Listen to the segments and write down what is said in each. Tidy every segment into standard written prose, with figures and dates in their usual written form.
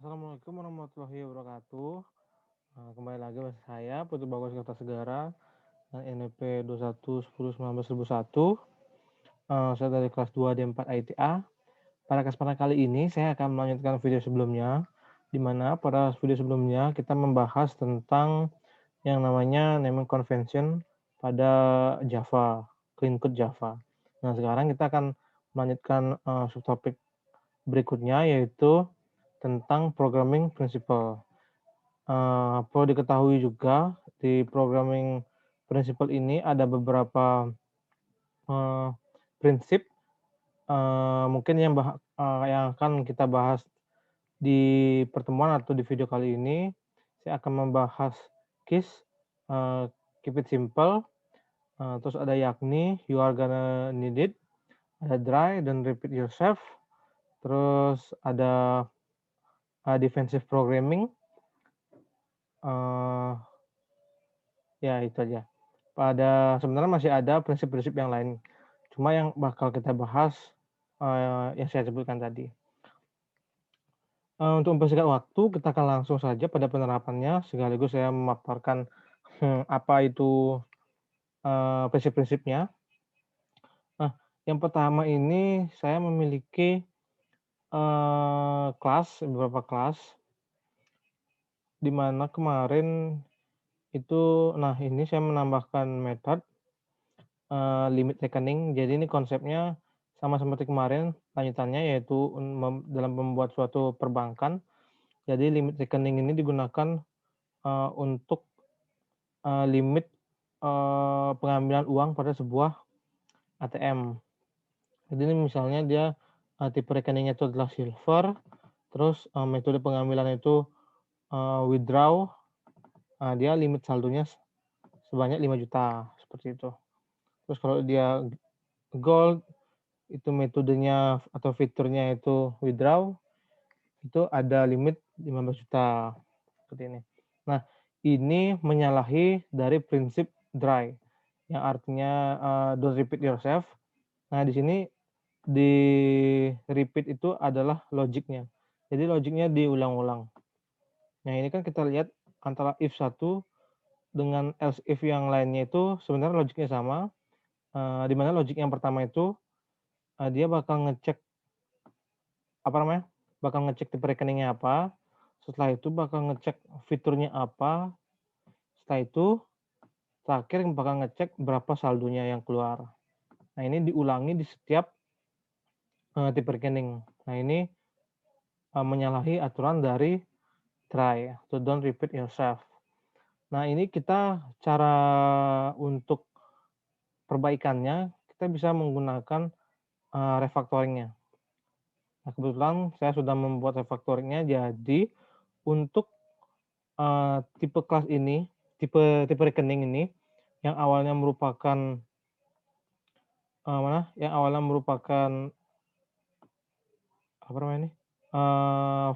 Assalamualaikum warahmatullahi wabarakatuh. Kembali lagi bersama saya Putu Bagus Kertasegara dengan NP 21101901. Saya dari kelas 2 D4 ITA. Pada kesempatan kali ini saya akan melanjutkan video sebelumnya, di mana pada video sebelumnya kita membahas tentang yang namanya naming convention pada Java, clean code Java. Nah, sekarang kita akan melanjutkan subtopik berikutnya, yaitu tentang programming principle. Perlu diketahui juga di programming principle ini ada beberapa prinsip, mungkin yang akan kita bahas di pertemuan atau di video kali ini. Saya akan membahas KISS, keep it simple, terus ada yakni, you are gonna need it, ada dry dan repeat yourself, terus ada defensive programming, ya itu aja. Sebenarnya masih ada prinsip-prinsip yang lain, cuma yang bakal kita bahas yang saya sebutkan tadi. Untuk mempersingkat waktu, kita akan langsung saja pada penerapannya, sekaligus saya memaparkan apa itu prinsip-prinsipnya. Nah, yang pertama ini saya memiliki beberapa kelas, di mana kemarin itu, ini saya menambahkan metode limit reckoning. Jadi ini konsepnya sama seperti kemarin, lanjutannya yaitu dalam membuat suatu perbankan. Jadi limit reckoning ini digunakan untuk limit pengambilan uang pada sebuah ATM. Jadi ini misalnya dia tipe rekeningnya itu adalah silver, terus metode pengambilan itu withdraw, dia limit saldonya sebanyak 5 juta, seperti itu. Terus kalau dia gold, itu metodenya atau fiturnya itu withdraw, itu ada limit 15 juta, seperti ini. Nah, ini menyalahi dari prinsip dry, yang artinya don't repeat yourself. Nah, di sini di repeat itu adalah logiknya. Jadi logiknya diulang-ulang. Nah, ini kan kita lihat antara if 1 dengan else if yang lainnya itu sebenarnya logiknya sama, di mana logik yang pertama itu dia bakal ngecek tipe rekeningnya apa, setelah itu bakal ngecek fiturnya apa, setelah itu terakhir bakal ngecek berapa saldonya yang keluar. Nah, ini diulangi di setiap tipe rekening. Nah, ini menyalahi aturan dari try, so don't repeat yourself. Nah, ini cara untuk perbaikannya, kita bisa menggunakan refactoring-nya. Nah, kebetulan saya sudah membuat refactoring-nya, jadi untuk tipe kelas ini, tipe rekening ini, yang awalnya merupakan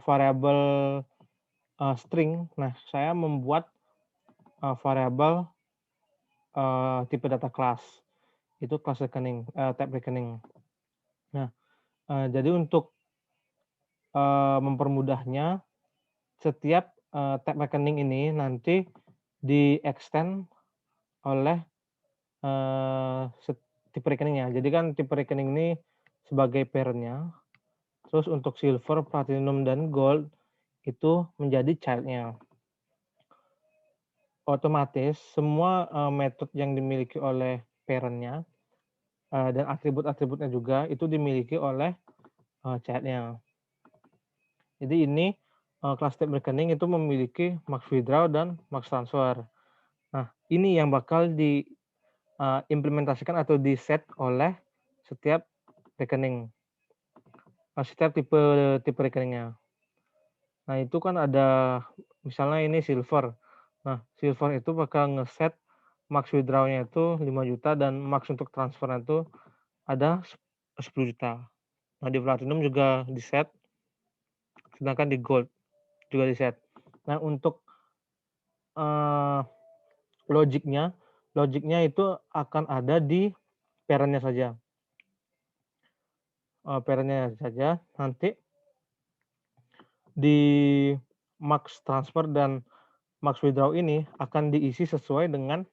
variabel string. Nah, saya membuat variabel tipe data class, itu kelas rekening, type rekening. Nah, jadi untuk mempermudahnya, setiap type rekening ini nanti di-extend oleh tipe rekeningnya. Jadi kan tipe rekening ini sebagai parent-nya, terus untuk silver, platinum, dan gold itu menjadi child-nya. Otomatis semua metode yang dimiliki oleh parent-nya dan atribut-atributnya juga itu dimiliki oleh child-nya. Jadi ini kelas type rekening itu memiliki max withdraw dan max transfer. Nah, ini yang bakal diimplementasikan atau di-set oleh setiap rekening, setiap tipe rekeningnya. Nah, itu kan ada misalnya ini silver. Nah, silver itu bakal ngeset max withdraw-nya itu 5 juta dan max untuk transfernya itu ada 10 juta. Nah, di platinum juga di-set, sedangkan di gold juga di-set. Nah, untuk logiknya itu akan ada di parent-nya saja. Nanti di max transfer dan max withdraw ini akan diisi sesuai dengan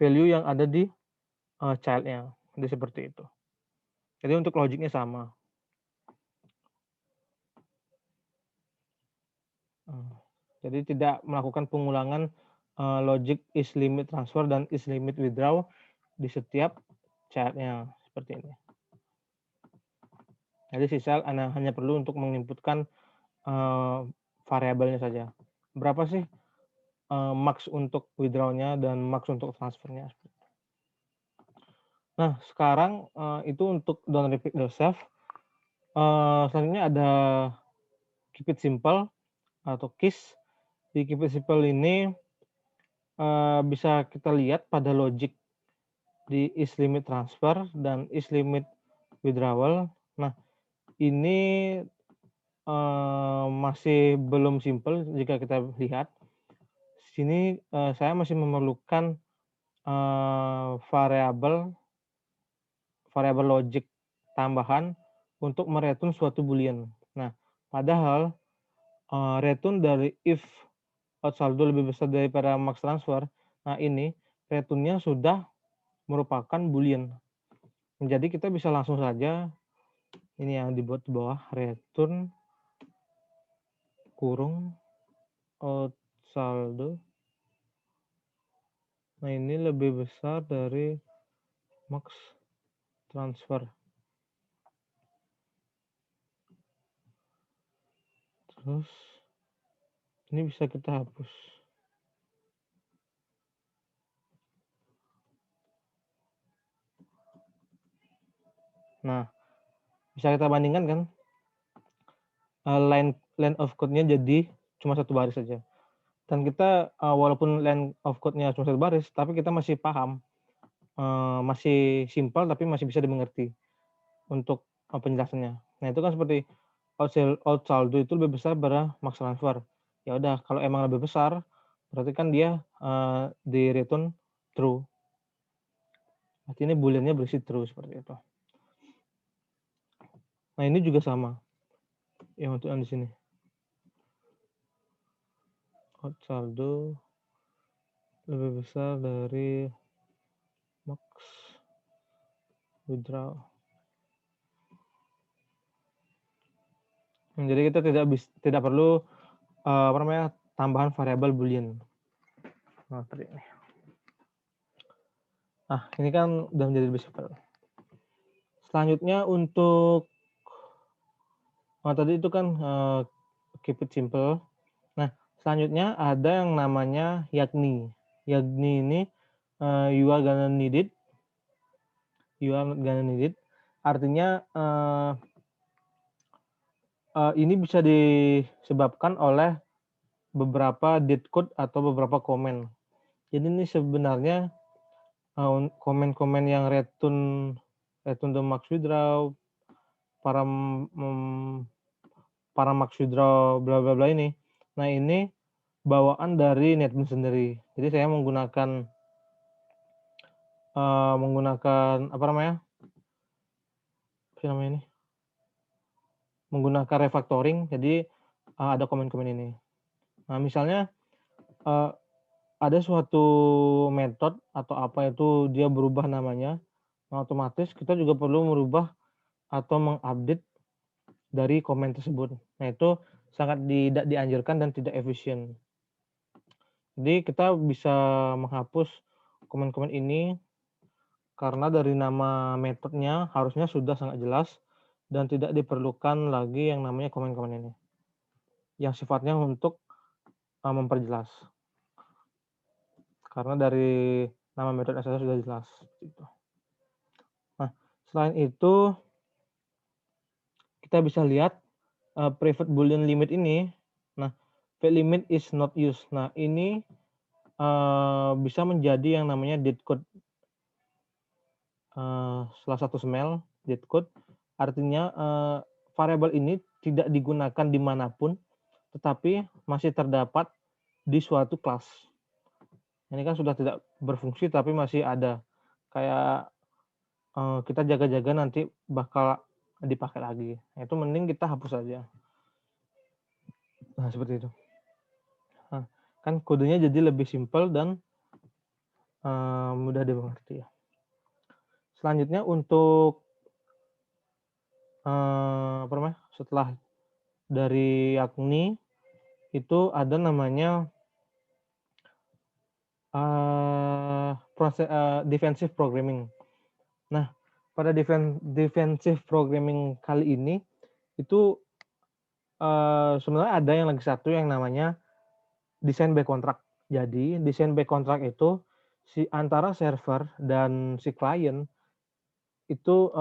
value yang ada di child-nya. Jadi seperti itu. Jadi untuk logiknya sama. Jadi tidak melakukan pengulangan logic is limit transfer dan is limit withdraw di setiap child-nya seperti ini. Jadi sisa hanya perlu untuk menginputkan variabelnya saja. Berapa sih max untuk withdraw-nya dan max untuk transfernya. Nah, sekarang itu untuk don't repeat yourself. Selanjutnya ada keep it simple atau KISS. Di keep it simple ini bisa kita lihat pada logic di is limit transfer dan is limit withdrawal. Nah, ini masih belum simple jika kita lihat. Di sini saya masih memerlukan variabel logic tambahan untuk mereturn suatu boolean. Nah, padahal return dari if out saldo lebih besar daripada max transfer, nah ini returnnya sudah merupakan boolean. Jadi kita bisa langsung saja ini yang dibuat di bawah, return kurung out saldo. Nah, ini lebih besar dari max transfer. Terus ini bisa kita hapus. Nah, bisa kita bandingkan kan? Line of code-nya jadi cuma satu baris saja. Dan kita walaupun line of code-nya cuma satu baris, tapi kita masih paham, masih simpel tapi masih bisa dimengerti untuk penjelasannya. Nah, itu kan seperti out saldo itu lebih besar pada max transfer. Ya udah, kalau emang lebih besar, berarti kan dia di return true. Artinya boolean-nya berisi true seperti itu. Nah, ini juga sama. Yang untuk yang di sini. Out saldo lebih besar dari max withdraw. Jadi kita tidak perlu tambahan variabel boolean. Nah, seperti ini. Nah, ini kan udah menjadi lebih simpel. Selanjutnya untuk tadi itu kan keep it simple. Nah, selanjutnya ada yang namanya yakni. Yakni ini you are gonna need it. You are gonna need it. Artinya ini bisa disebabkan oleh beberapa date code atau beberapa komen. Jadi ini sebenarnya komen-komen yang return the max withdraw, para max withdraw bla bla bla ini. Nah, ini bawaan dari NetBeans sendiri. Jadi saya menggunakan apa namanya ini? Menggunakan refactoring. Jadi ada komen-komen ini. Nah, misalnya ada suatu metode atau apa itu dia berubah namanya, otomatis kita juga perlu merubah atau mengupdate dari komen tersebut. Nah, itu sangat tidak dianjurkan dan tidak efisien. Jadi kita bisa menghapus komen-komen ini karena dari nama metodenya harusnya sudah sangat jelas dan tidak diperlukan lagi yang namanya komen-komen ini. Yang sifatnya untuk memperjelas. Karena dari nama metode saja sudah jelas. Nah, selain itu kita bisa lihat private boolean limit ini. Nah, limit is not used. Nah, ini bisa menjadi yang namanya date code. Salah satu smell date code. Artinya variabel ini tidak digunakan dimanapun, tetapi masih terdapat di suatu kelas. Ini kan sudah tidak berfungsi tapi masih ada. Kayak kita jaga-jaga nanti bakal dipakai lagi. Nah, itu mending kita hapus saja. Nah, seperti itu. Nah, kan kodenya jadi lebih simpel dan mudah dimengerti ya. Selanjutnya untuk apa namanya, setelah dari Yakni itu ada namanya defensive programming. Nah, pada defensive programming kali ini itu sebenarnya ada yang lagi satu yang namanya desain by contract. Jadi desain by contract itu si antara server dan si klien itu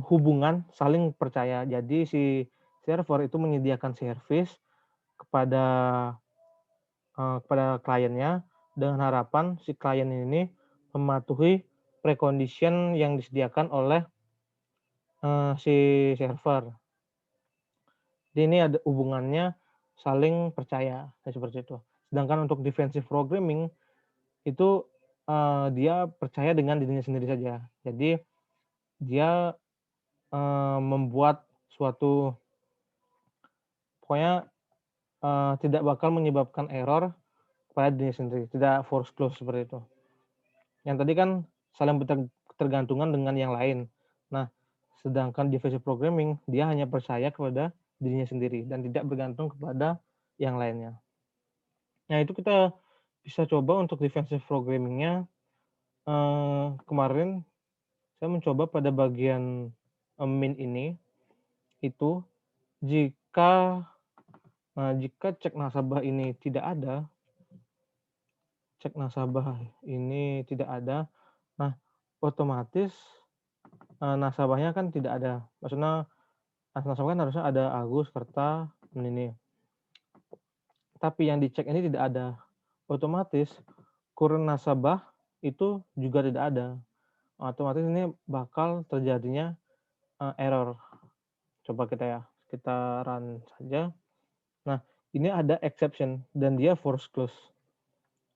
hubungan saling percaya. Jadi si server itu menyediakan service kepada kepada kliennya dengan harapan si klien ini mematuhi precondition yang disediakan oleh si server. Jadi ini ada hubungannya saling percaya, kayak seperti itu. Sedangkan untuk defensive programming itu dia percaya dengan dirinya sendiri saja. Jadi dia membuat suatu pokoknya tidak bakal menyebabkan error pada dirinya sendiri, tidak force close seperti itu. Yang tadi kan saling ketergantungan dengan yang lain. Nah, sedangkan defensive programming dia hanya percaya kepada dirinya sendiri dan tidak bergantung kepada yang lainnya. Nah, itu kita bisa coba untuk defensive programming-nya. Kemarin saya mencoba pada bagian min ini itu jika cek nasabah ini tidak ada, nah otomatis nasabahnya kan tidak ada. Maksudnya nasabah kan harusnya ada Agus, Kerta, ini. Tapi yang dicek ini tidak ada. Otomatis kurun nasabah itu juga tidak ada. Otomatis ini bakal terjadinya error. Coba kita run saja. Nah, ini ada exception dan dia force close.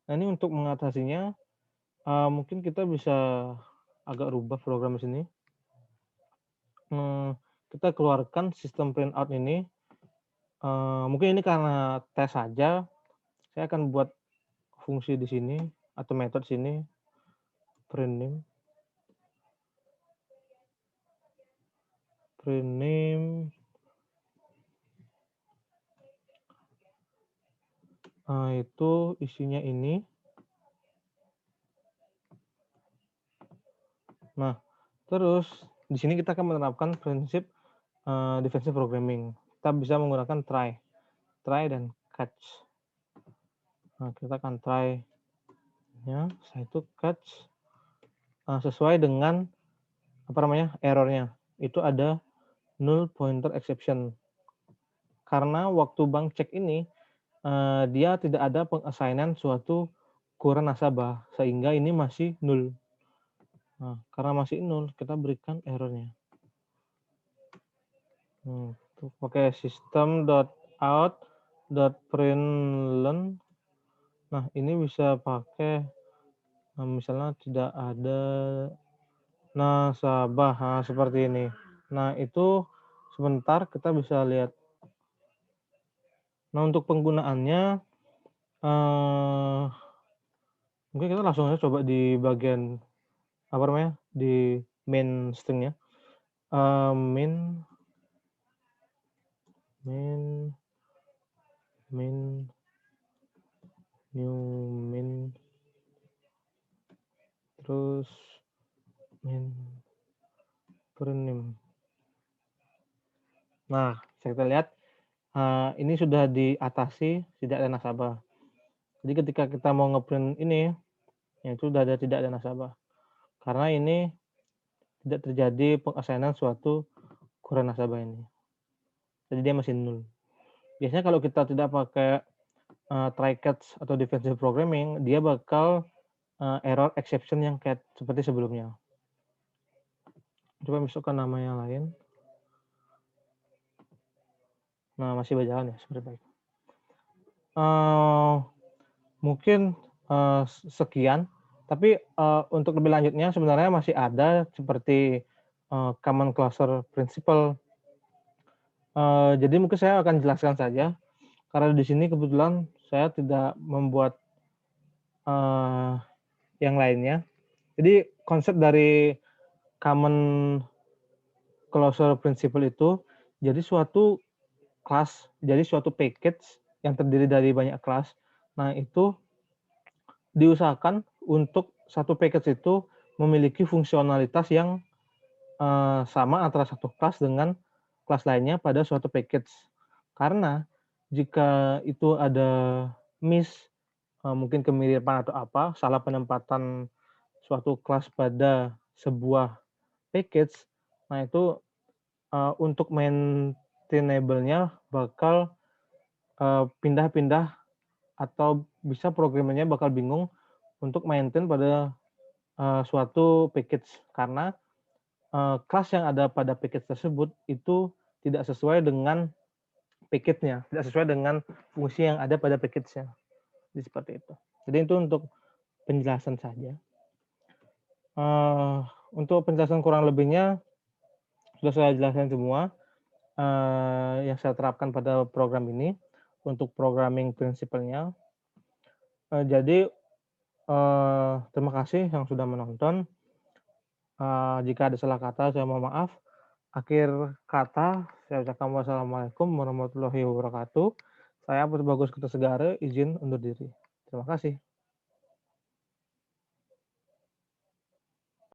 Nah, ini untuk mengatasinya mungkin kita bisa agak rubah program di sini. Kita keluarkan sistem printout ini. Mungkin ini karena tes saja. Saya akan buat fungsi di sini atau metode sini print name itu isinya ini. Nah, terus di sini kita akan menerapkan prinsip defensive programming. Kita bisa menggunakan try dan catch. Nah, kita akan try ya, setelah itu catch sesuai dengan errornya. Itu ada null pointer exception. Karena waktu bank cek ini dia tidak ada pengassignan suatu kurang nasabah sehingga ini masih null. Nah, karena masih null kita berikan errornya. Pakai system.out.println. Nah, ini bisa pakai misalnya tidak ada nasabah seperti ini. Nah, itu sebentar kita bisa lihat. Nah, untuk penggunaannya mungkin kita langsung aja coba di bagian di main string-nya. Main new main terus main print name. Nah, kita lihat ini sudah diatasi tidak ada nasabah. Jadi ketika kita mau ngeprint ini, itu sudah tidak ada nasabah. Karena ini tidak terjadi pengassignan suatu kurang nasabah ini. Jadi dia masih nol. Biasanya kalau kita tidak pakai try catch atau defensive programming, dia bakal error exception yang kayak seperti sebelumnya. Coba masukkan nama yang lain. Nah, masih berjalan ya, seperti itu. Mungkin sekian. Tapi untuk lebih lanjutnya sebenarnya masih ada seperti common cluster principle. Jadi mungkin saya akan jelaskan saja, karena di sini kebetulan saya tidak membuat, eee, yang lainnya. Jadi konsep dari common closure principle itu, jadi suatu kelas, jadi suatu package yang terdiri dari banyak kelas. Nah, itu diusahakan untuk satu package itu memiliki fungsionalitas yang, sama antara satu kelas dengan kelas lainnya pada suatu package. Karena jika itu ada miss, mungkin kemiripan atau apa, salah penempatan suatu kelas pada sebuah package, nah itu, untuk maintainable-nya bakal, pindah-pindah atau bisa programmernya bakal bingung untuk maintain pada, suatu package. Karena, kelas yang ada pada package tersebut itu tidak sesuai dengan package-nya, tidak sesuai dengan fungsi yang ada pada package-nya, jadi seperti itu. Jadi itu untuk penjelasan saja. Eee, untuk penjelasan kurang lebihnya sudah saya jelaskan semua, yang saya terapkan pada program ini, untuk programming prinsipalnya. Jadi, terima kasih yang sudah menonton. Jika ada salah kata saya mohon maaf. Akhir kata saya ucapkan wassalamualaikum warahmatullahi wabarakatuh. Saya Putu Bagus Kertasegara izin undur diri. Terima kasih.